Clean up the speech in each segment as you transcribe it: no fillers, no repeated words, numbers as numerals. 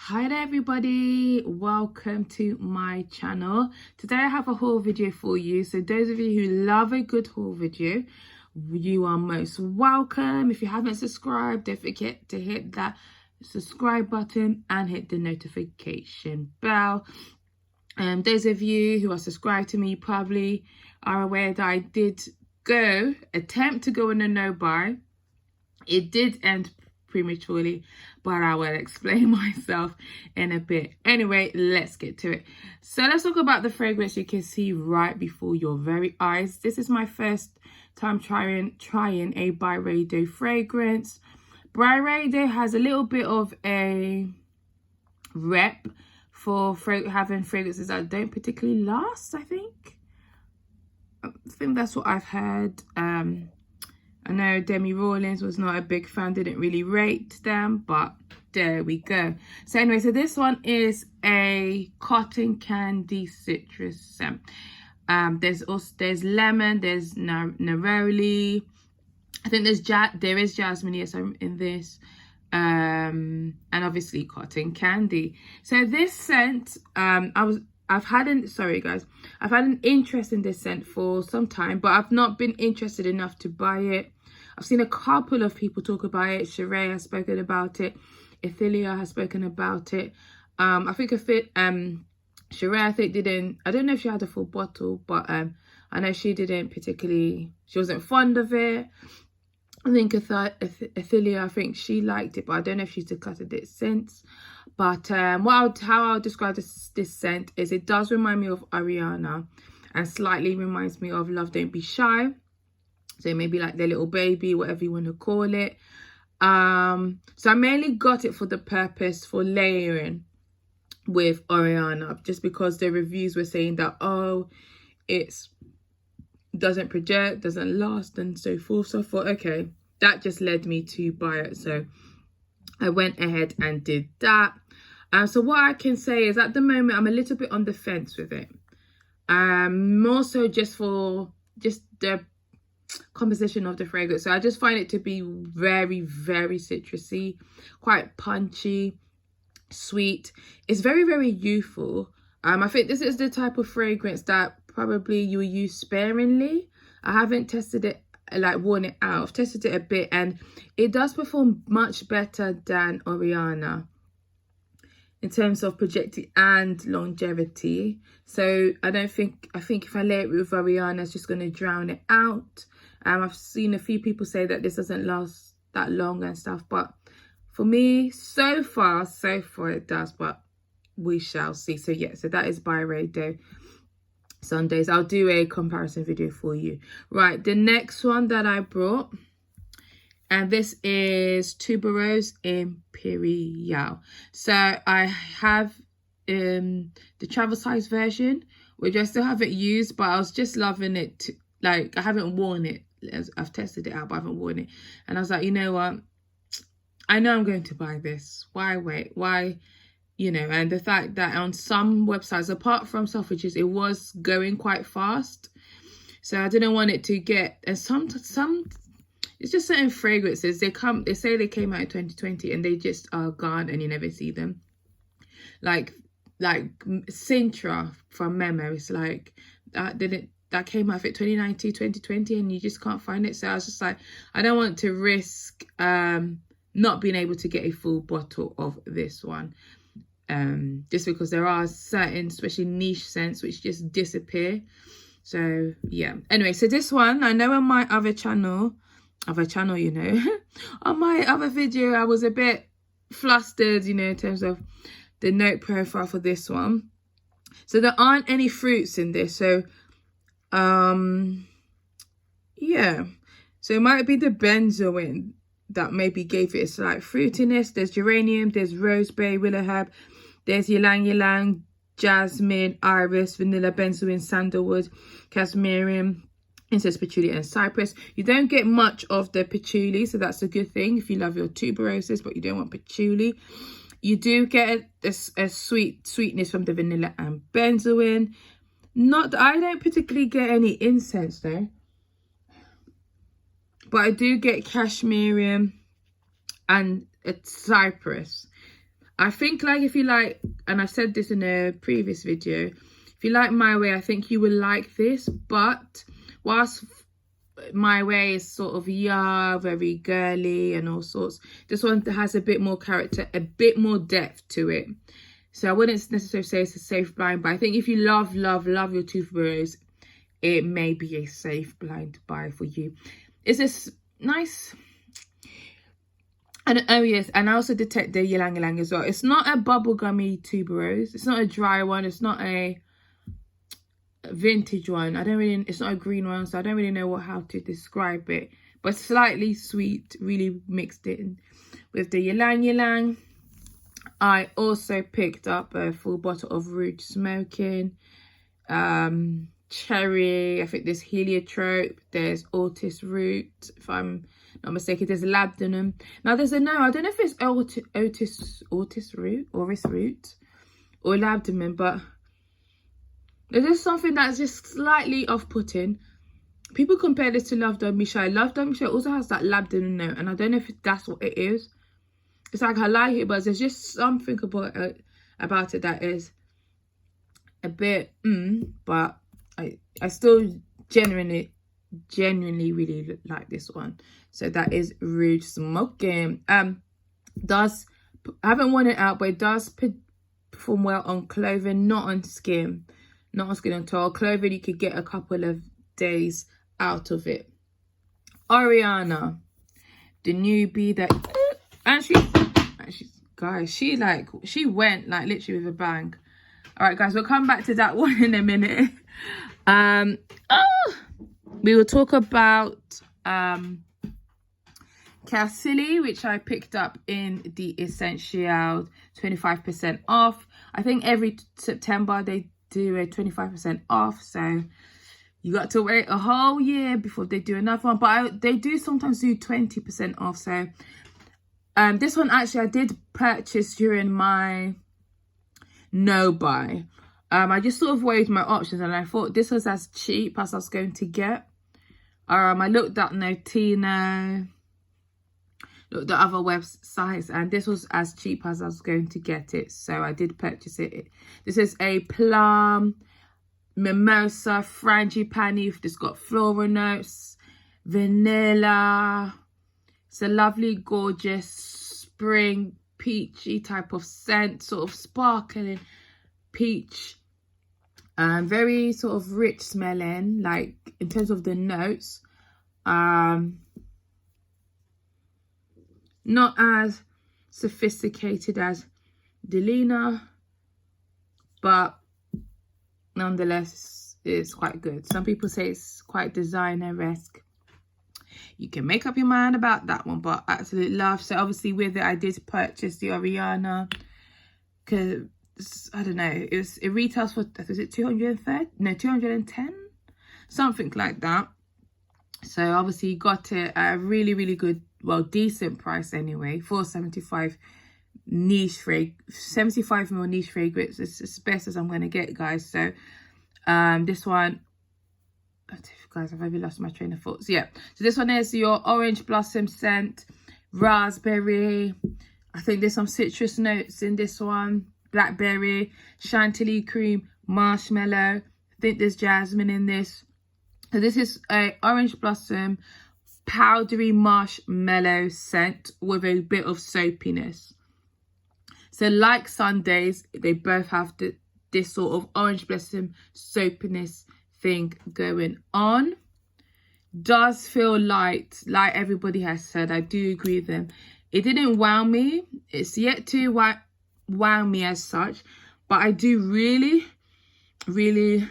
Hi there everybody, welcome to my channel. Today I have a haul video for you, so those of you who love a good haul video, you are most welcome. If you haven't subscribed, don't forget to hit that subscribe button and hit the notification bell. Those of you who are subscribed to me probably are aware that I did attempt to go on a no-buy. It did end prematurely, but I will explain myself in a bit. Anyway, let's get to it. So let's talk about the fragrance you can see right before your very eyes. This is my first time trying a Byredo fragrance. Byredo has a little bit of a rep for having fragrances that don't particularly last. I think that's what I've heard. I know Demi Rawlings was not a big fan, didn't really rate them, but there we go. So anyway, so this one is a cotton candy citrus scent. There's lemon, there's neroli. I think there is jasmine, yes, in this. And obviously cotton candy. So this scent, I've had an interest in this scent for some time, but I've not been interested enough to buy it. I've seen a couple of people talk about it. Sheree has spoken about it. Ethelia has spoken about it. I think Sheree, I don't know if she had a full bottle, but I know she wasn't fond of it. I think Ethelia, I think she liked it, but I don't know if she's decluttered it since. But how I'll describe this scent is it does remind me of Ariana and slightly reminds me of Love Don't Be Shy. So maybe like their little baby, whatever you want to call it. So I mainly got it for the purpose for layering with Ariana, just because the reviews were saying that, oh, it's doesn't project, doesn't last, and so forth. So I thought, okay, that just led me to buy it. So I went ahead and did that. So what I can say is at the moment, I'm a little bit on the fence with it. More so just for the composition of the fragrance. So I just find it to be very, very citrusy, quite punchy, sweet. It's very, very youthful. I think this is the type of fragrance that probably you will use sparingly. I haven't tested it, like worn it out. I've tested it a bit and it does perform much better than Ariana in terms of projecting and longevity. So I think if I lay it with Ariana, it's just going to drown it out. I've seen a few people say that this doesn't last that long and stuff, but for me, so far it does, but we shall see. So yeah, so that is Byredo Sundays. I'll do a comparison video for you. Right, the next one that I brought, and this is Tuberose Imperial. So I have the travel size version, which I still haven't used, but I was just loving it. Like, I haven't worn it. I've tested it out, but I haven't worn it. And I was like, you know what? I know I'm going to buy this. Why wait? Why? You know, and the fact that on some websites, apart from Selfridges, it was going quite fast. So I didn't want it to get, and some it's just certain fragrances, they say they came out in 2020 and they just are gone and you never see them. Like Sintra from Memo, it's like that came out in 2019, 2020 and you just can't find it. So I was just like, I don't want to risk not being able to get a full bottle of this one. Just because there are certain, especially niche scents, which just disappear. So yeah. Anyway, so this one, I know on my other channel, you know, on my other video, I was a bit flustered, you know, in terms of the note profile for this one. So there aren't any fruits in this. So, yeah. So it might be the benzoin that maybe gave it a slight fruitiness. There's geranium, there's roseberry, willow herb, there's ylang ylang, jasmine, iris, vanilla, benzoin, sandalwood, casmerium, incense, patchouli, and cypress. You don't get much of the patchouli, so that's a good thing if you love your tuberoses, but you don't want patchouli. You do get a sweetness from the vanilla and benzoin. I don't particularly get any incense though, but I do get casmerium and cypress. I think like if you like, and I said this in a previous video, if you like My Way, I think you will like this. But whilst My Way is sort of very girly and all sorts, this one has a bit more character, a bit more depth to it. So I wouldn't necessarily say it's a safe blind, but I think if you love your Tuberose, it may be a safe blind buy for you. It's this nice, and oh yes, and I also detect the ylang ylang as well. It's not a bubblegummy Tuberose. It's not a dry one. It's not a vintage one. It's not a green one, so I don't really know how to describe it. But slightly sweet, really mixed in with the ylang ylang. I also picked up a full bottle of Rouge Smoking, cherry. I think there's heliotrope, there's ortis root, if I'm not mistaken, there's labdanum. Now there's I don't know if it's ortis root or labdanum, but there's just something that's just slightly off-putting. People compare this to Love Don't Be Shy. Love Don't Be Shy also has that labdanum note, and I don't know if that's what it is. It's like I like it, but there's just something about it that is a bit but I still genuinely really like this one. So that is Rouge Smoking. I haven't worn it out, but it does perform well on clothing, not on skin at all. Clothing, you could get a couple of days out of it. Ariana, the newbie that, and she went like literally with a bang. All right, guys, we'll come back to that one in a minute. We will talk about Chantilly, which I picked up in the Essential 25% off. I think every September they do a 25% off, so you got to wait a whole year before they do another one. But they do sometimes do 20% off. So this one actually I did purchase during my no buy. I just sort of weighed my options, and I thought this was as cheap as I was going to get. I looked at Notino, looked at other websites, and this was as cheap as I was going to get it. So I did purchase it. This is a plum, mimosa, frangipani. It's got floral notes, vanilla. It's a lovely, gorgeous spring peachy type of scent, sort of sparkling peach. Very sort of rich smelling, like in terms of the notes. Not as sophisticated as Delina, but nonetheless it's quite good. Some people say it's quite designer-esque. You can make up your mind about that one, but absolute love. So obviously with it I did purchase the Ariana, because I don't know, it retails for, is it 230? No, 210, something like that. So obviously you got it at a really good, well, decent price anyway. $4.75 niche fragrance, 75ml niche fragrance. It's as best as I'm gonna get, guys. So this one, guys, I've already lost my train of thought. So yeah, so this one is your orange blossom scent, raspberry. I think there's some citrus notes in this one. Blackberry, Chantilly cream, marshmallow. I think there's jasmine in this. So this is a orange blossom powdery marshmallow scent with a bit of soapiness. So like Sundays, they both have this sort of orange blossom soapiness thing going on. Does feel light, like everybody has said. I do agree with them. It didn't wow me. It's yet to wow me as such, but I do really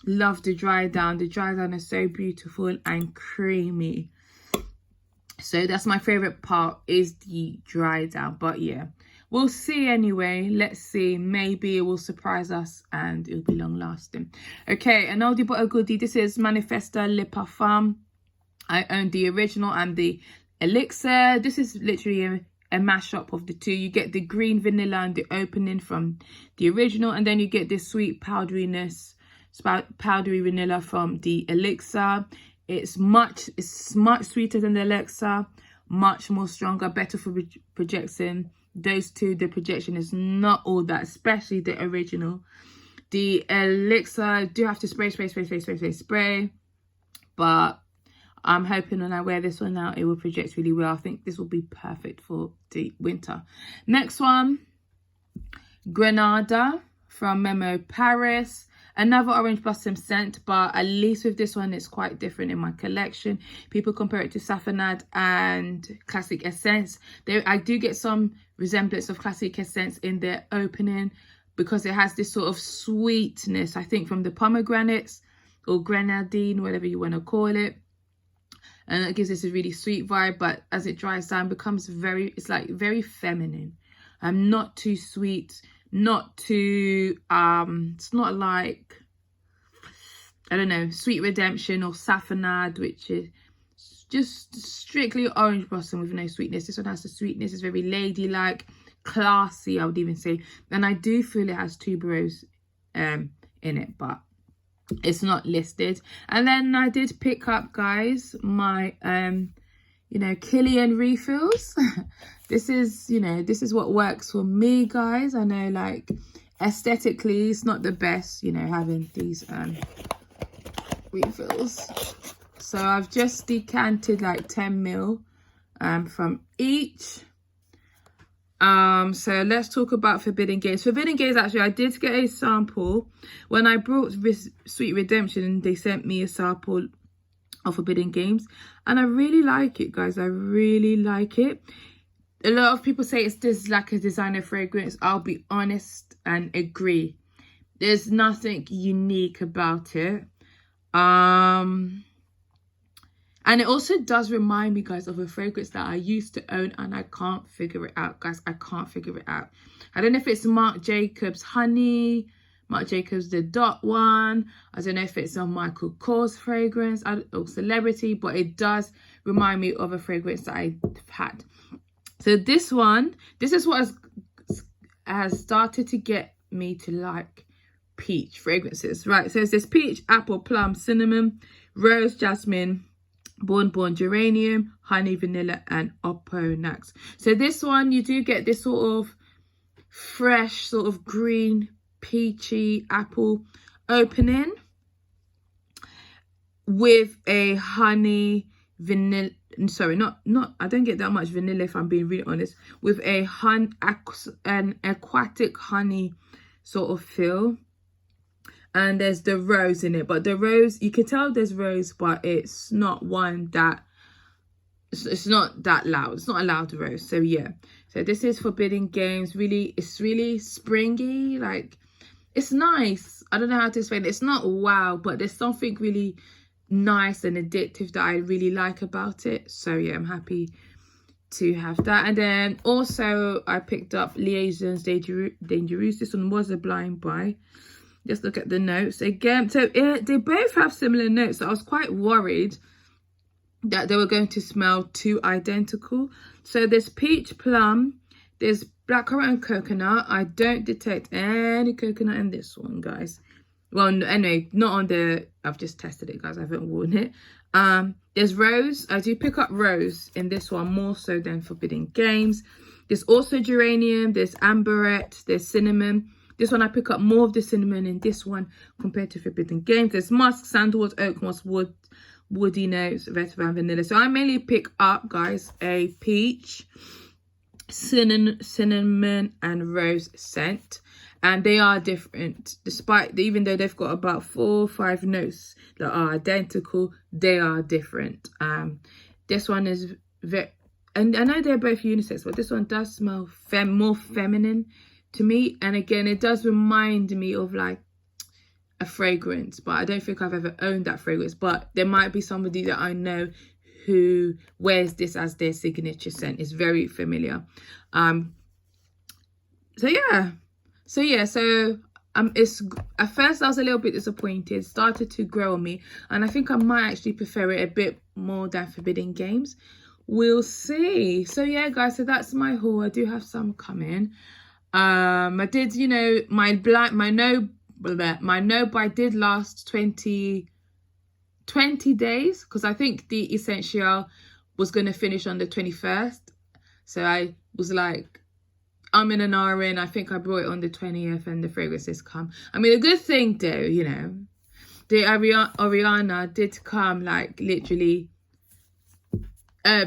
love the dry down. The dry down is so beautiful and creamy. So that's my favorite part, is the dry down. But yeah, we'll see anyway. Let's see, maybe it will surprise us and it'll be long lasting. Okay, an oldie but a goodie. This is Manifesta Le Parfum. I own the original and the elixir. This is literally a mashup of the two. You get the green vanilla and the opening from the original, and then you get this sweet powderiness, powdery vanilla from the elixir. It's much sweeter than the elixir, much more stronger, better for projecting those two, the projection is not all that, especially the original. The elixir, I do have to spray, but I'm hoping when I wear this one out, it will project really well. I think this will be perfect for the winter. Next one, Granada from Memo Paris. Another orange blossom scent, but at least with this one, it's quite different in my collection. People compare it to Saffronade and Classic Essence. I do get some resemblance of Classic Essence in their opening because it has this sort of sweetness, I think, from the pomegranates or grenadine, whatever you want to call it. And it gives this a really sweet vibe, but as it dries down, becomes it's like very feminine. Not too sweet, not too, it's not like, I don't know, Sweet Redemption or Saffronade, which is just strictly orange blossom with no sweetness. This one has the sweetness, it's very ladylike, classy, I would even say. And I do feel it has tuberose in it, but it's not listed. And then I did pick up, guys, my you know, Killian refills. This is what works for me, guys. I know, like, aesthetically it's not the best, you know, having these refills. So I've just decanted like 10 ml from each. So let's talk about Forbidden Games. Forbidden Games, actually, I did get a sample. When I brought Sweet Redemption, they sent me a sample of Forbidden Games. And I really like it, guys. I really like it. A lot of people say it's like a designer fragrance. I'll be honest and agree. There's nothing unique about it. And it also does remind me, guys, of a fragrance that I used to own and I can't figure it out, guys. I can't figure it out. I don't know if it's Marc Jacobs Honey, Marc Jacobs the Dot one. I don't know if it's a Michael Kors fragrance or Celebrity, but it does remind me of a fragrance that I've had. So this is what has started to get me to like peach fragrances, right? So it's this peach, apple, plum, cinnamon, rose, jasmine, Bonbon geranium, honey, vanilla, and oponax. So this one, you do get this sort of fresh, sort of green, peachy apple opening with a honey, vanilla. Sorry, not. I don't get that much vanilla, if I'm being really honest. With an aquatic honey sort of feel. And there's the rose in it, but the rose, you can tell there's rose, but it's not one that, it's not that loud. It's not a loud rose. So yeah, so this is Forbidden Games. Really, it's really springy. Like, it's nice. I don't know how to explain it. It's not wow, but there's something really nice and addictive that I really like about it. So yeah, I'm happy to have that. And then also I picked up Liaisons Dangerous. This one was a blind buy. Just look at the notes again. So they both have similar notes. So I was quite worried that they were going to smell too identical. So there's peach, plum, there's blackcurrant and coconut. I don't detect any coconut in this one, guys. Well, anyway, not on the, I've just tested it, guys. I haven't worn it. There's rose. I do pick up rose in this one more so than Forbidden Games. There's also geranium, there's amberette, there's cinnamon. This one I pick up more of the cinnamon in this one compared to Forbidden Games. There's musk, sandalwood, oak moss, woody notes, vetiver, and vanilla. So I mainly pick up, guys, a peach, cinnamon, and rose scent. And they are different. Even though they've got about 4 or 5 notes that are identical, they are different. This one is very, and I know they're both unisex, but this one does smell more feminine to me. And again, it does remind me of like a fragrance, but I don't think I've ever owned that fragrance. But there might be somebody that I know who wears this as their signature scent. It's very familiar. So it's, at first I was a little bit disappointed. It started to grow on me, and I think I might actually prefer it a bit more than Forbidden Games. We'll see. So yeah, guys, so that's my haul. I do have some coming. I did, you know, my no buy did last 20 days, because I think the Essential was going to finish on the 21st. So I was like, I'm in an RN. I think I brought it on the 20th and the fragrance has come. I mean, a good thing though, you know, the Ariana did come like literally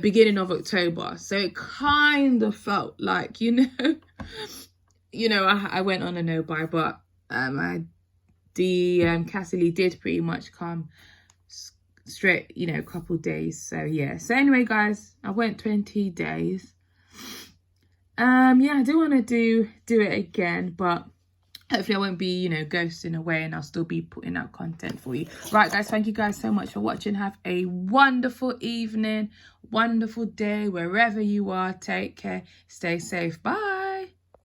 beginning of October. So it kind of felt like, you know, I went on a no-buy, but Chantilly did pretty much come straight, you know, a couple days. So yeah, so anyway guys, I went 20 days. Yeah, I do want to do it again, but hopefully I won't be, you know, ghosting away, and I'll still be putting out content for you. Right guys, thank you guys so much for watching. Have a wonderful evening, wonderful day wherever you are. Take care, stay safe, bye.